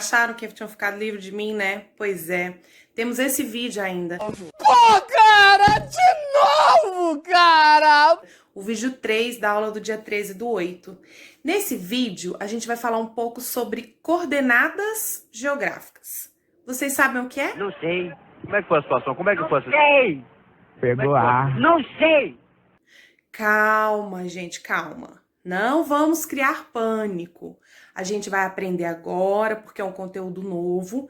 Acharam que tinham ficado livre de mim, né? Pois é. Temos esse vídeo ainda. Pô, cara! De novo, cara! O vídeo 3 da aula do dia 13/8. Nesse vídeo, a gente vai falar um pouco sobre coordenadas geográficas. Vocês sabem o que é? Não sei. Como é que foi a situação? Como é que foi a Não situação? sei. Pegou ar. Não sei. Calma, gente, calma. Não vamos criar pânico. A gente vai aprender agora, porque é um conteúdo novo.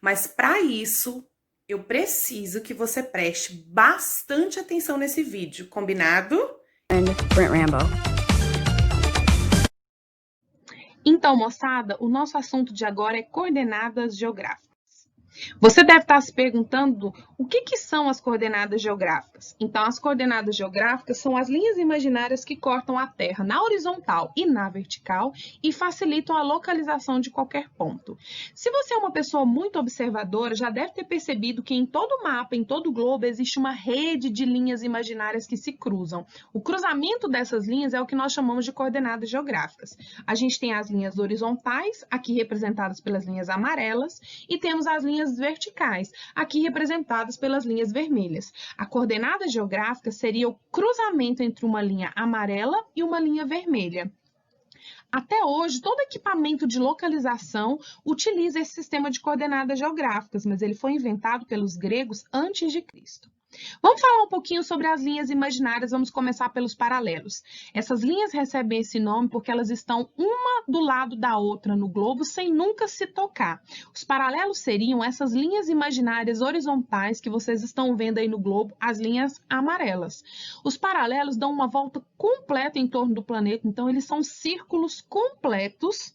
Mas para isso, eu preciso que você preste bastante atenção nesse vídeo, combinado? Brent Rambo. Então, moçada, o nosso assunto de agora é coordenadas geográficas. Você deve estar se perguntando o que são as coordenadas geográficas. Então, as coordenadas geográficas são as linhas imaginárias que cortam a Terra na horizontal e na vertical e facilitam a localização de qualquer ponto. Se você é uma pessoa muito observadora, já deve ter percebido que em todo mapa, em todo globo, existe uma rede de linhas imaginárias que se cruzam. O cruzamento dessas linhas é o que nós chamamos de coordenadas geográficas. A gente tem as linhas horizontais, aqui representadas pelas linhas amarelas, e temos as linhas verticais, aqui representadas pelas linhas vermelhas. A coordenada geográfica seria o cruzamento entre uma linha amarela e uma linha vermelha. Até hoje, todo equipamento de localização utiliza esse sistema de coordenadas geográficas, mas ele foi inventado pelos gregos antes de Cristo. Vamos falar um pouquinho sobre as linhas imaginárias, vamos começar pelos paralelos. Essas linhas recebem esse nome porque elas estão uma do lado da outra no globo sem nunca se tocar. Os paralelos seriam essas linhas imaginárias horizontais que vocês estão vendo aí no globo, as linhas amarelas. Os paralelos dão uma volta completa em torno do planeta, então eles são círculos completos.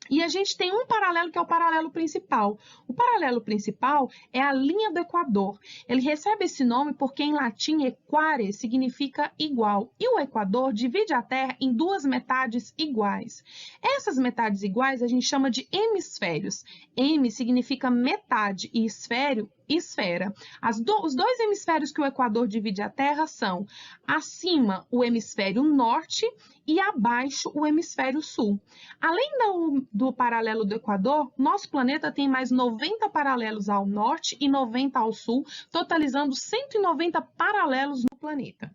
E a gente tem um paralelo que é o paralelo principal. O paralelo principal é a linha do Equador. Ele recebe esse nome porque em latim equare significa igual. E o Equador divide a Terra em duas metades iguais. Essas metades iguais a gente chama de hemisférios. Hem significa metade e esfera. Os dois hemisférios que o Equador divide a Terra são acima o hemisfério norte e abaixo o hemisfério sul. Além do paralelo do Equador, nosso planeta tem mais 90 paralelos ao norte e 90 ao sul, totalizando 190 paralelos no planeta.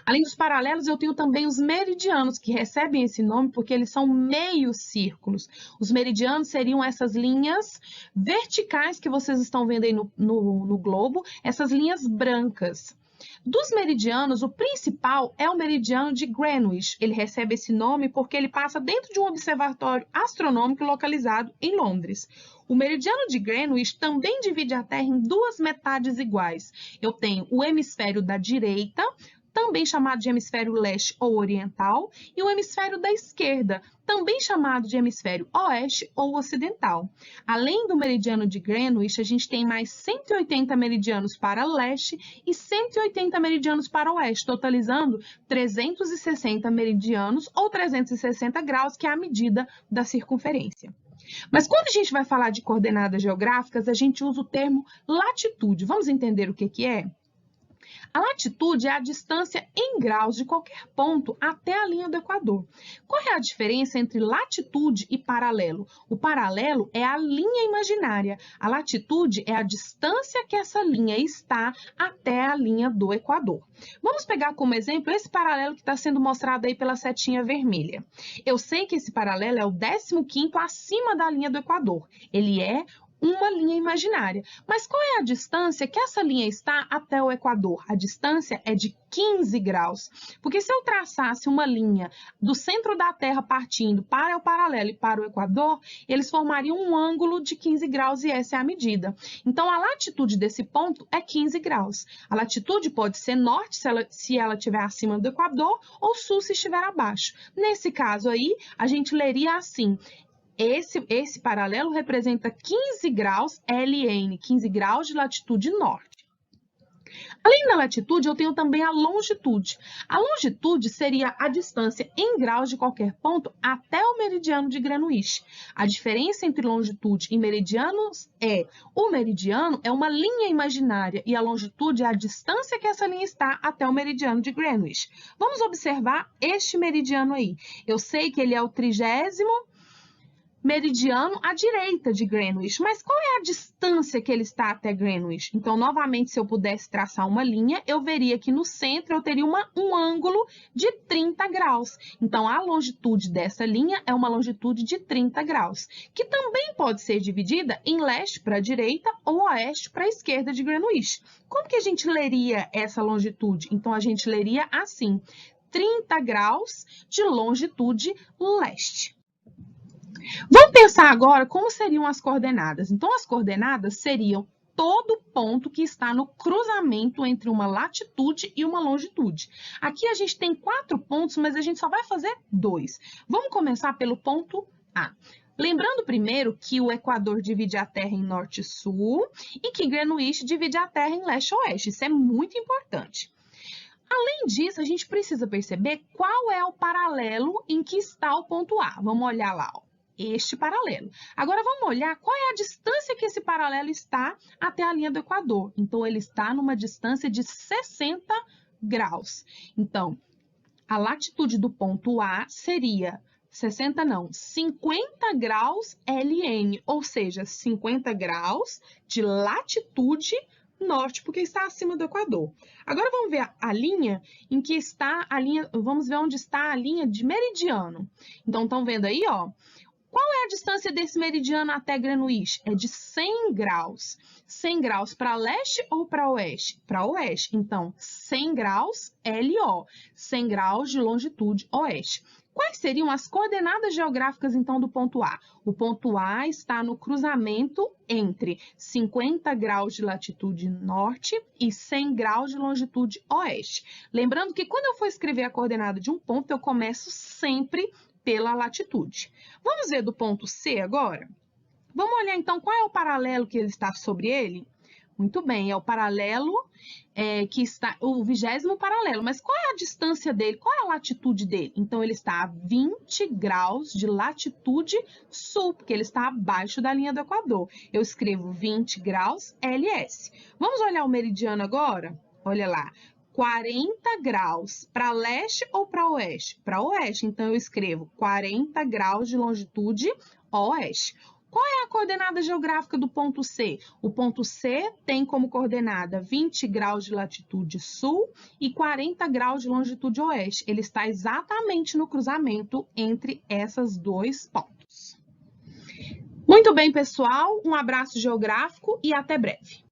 Além dos paralelos, eu tenho também os meridianos, que recebem esse nome porque eles são meios círculos. Os meridianos seriam essas linhas verticais que vocês estão vendo aí no globo, essas linhas brancas. Dos meridianos, o principal é o meridiano de Greenwich. Ele recebe esse nome porque ele passa dentro de um observatório astronômico localizado em Londres. O meridiano de Greenwich também divide a Terra em duas metades iguais. Eu tenho o hemisfério da direita, também chamado de hemisfério leste ou oriental, e o hemisfério da esquerda, também chamado de hemisfério oeste ou ocidental. Além do meridiano de Greenwich, a gente tem mais 180 meridianos para leste e 180 meridianos para oeste, totalizando 360 meridianos ou 360 graus, que é a medida da circunferência. Mas quando a gente vai falar de coordenadas geográficas, a gente usa o termo latitude. Vamos entender o que é? A latitude é a distância em graus de qualquer ponto até a linha do Equador. Qual é a diferença entre latitude e paralelo? O paralelo é a linha imaginária. A latitude é a distância que essa linha está até a linha do Equador. Vamos pegar como exemplo esse paralelo que está sendo mostrado aí pela setinha vermelha. Eu sei que esse paralelo é o 15º acima da linha do Equador. Ele é uma linha imaginária. Mas qual é a distância que essa linha está até o Equador? A distância é de 15 graus. Porque se eu traçasse uma linha do centro da Terra partindo para o paralelo e para o Equador, eles formariam um ângulo de 15 graus e essa é a medida. Então, a latitude desse ponto é 15 graus. A latitude pode ser norte, se ela estiver acima do Equador, ou sul, se estiver abaixo. Nesse caso aí, a gente leria assim: esse paralelo representa 15 graus LN, 15 graus de latitude norte. Além da latitude, eu tenho também a longitude. A longitude seria a distância em graus de qualquer ponto até o meridiano de Greenwich. A diferença entre longitude e meridianos o meridiano é uma linha imaginária e a longitude é a distância que essa linha está até o meridiano de Greenwich. Vamos observar este meridiano aí. Eu sei que ele é o 30º meridiano à direita de Greenwich, mas qual é a distância que ele está até Greenwich? Então, novamente, se eu pudesse traçar uma linha, eu veria que no centro eu teria um ângulo de 30 graus. Então, a longitude dessa linha é uma longitude de 30 graus, que também pode ser dividida em leste para a direita ou oeste para a esquerda de Greenwich. Como que a gente leria essa longitude? Então, a gente leria assim, 30 graus de longitude leste. Vamos pensar agora como seriam as coordenadas. Então, as coordenadas seriam todo ponto que está no cruzamento entre uma latitude e uma longitude. Aqui a gente tem 4 pontos, mas a gente só vai fazer 2. Vamos começar pelo ponto A. Lembrando primeiro que o Equador divide a Terra em norte e sul e que Greenwich divide a Terra em leste e oeste. Isso é muito importante. Além disso, a gente precisa perceber qual é o paralelo em que está o ponto A. Vamos olhar lá, ó. Este paralelo. Agora, vamos olhar qual é a distância que esse paralelo está até a linha do Equador. Então, ele está numa distância de 60 graus. Então, a latitude do ponto A seria 50 graus LN, ou seja, 50 graus de latitude norte, porque está acima do Equador. Agora, vamos ver a linha em que está a linha, vamos ver onde está a linha de meridiano. Então, estão vendo aí, ó? Qual é a distância desse meridiano até Greenwich? É de 100 graus. 100 graus para leste ou para oeste? Para oeste. Então, 100 graus LO. 100 graus de longitude oeste. Quais seriam as coordenadas geográficas, então, do ponto A? O ponto A está no cruzamento entre 50 graus de latitude norte e 100 graus de longitude oeste. Lembrando que quando eu for escrever a coordenada de um ponto, eu começo sempre pela latitude. Vamos ver do ponto C agora? Vamos olhar então qual é o paralelo que ele está sobre ele? Muito bem, é o paralelo que está, o 20º paralelo, mas qual é a distância dele? Qual é a latitude dele? Então, ele está a 20 graus de latitude sul, porque ele está abaixo da linha do Equador. Eu escrevo 20 graus LS. Vamos olhar o meridiano agora? Olha lá. 40 graus para leste ou para oeste? Para oeste, então eu escrevo 40 graus de longitude oeste. Qual é a coordenada geográfica do ponto C? O ponto C tem como coordenada 20 graus de latitude sul e 40 graus de longitude oeste. Ele está exatamente no cruzamento entre esses dois pontos. Muito bem, pessoal. Um abraço geográfico e até breve.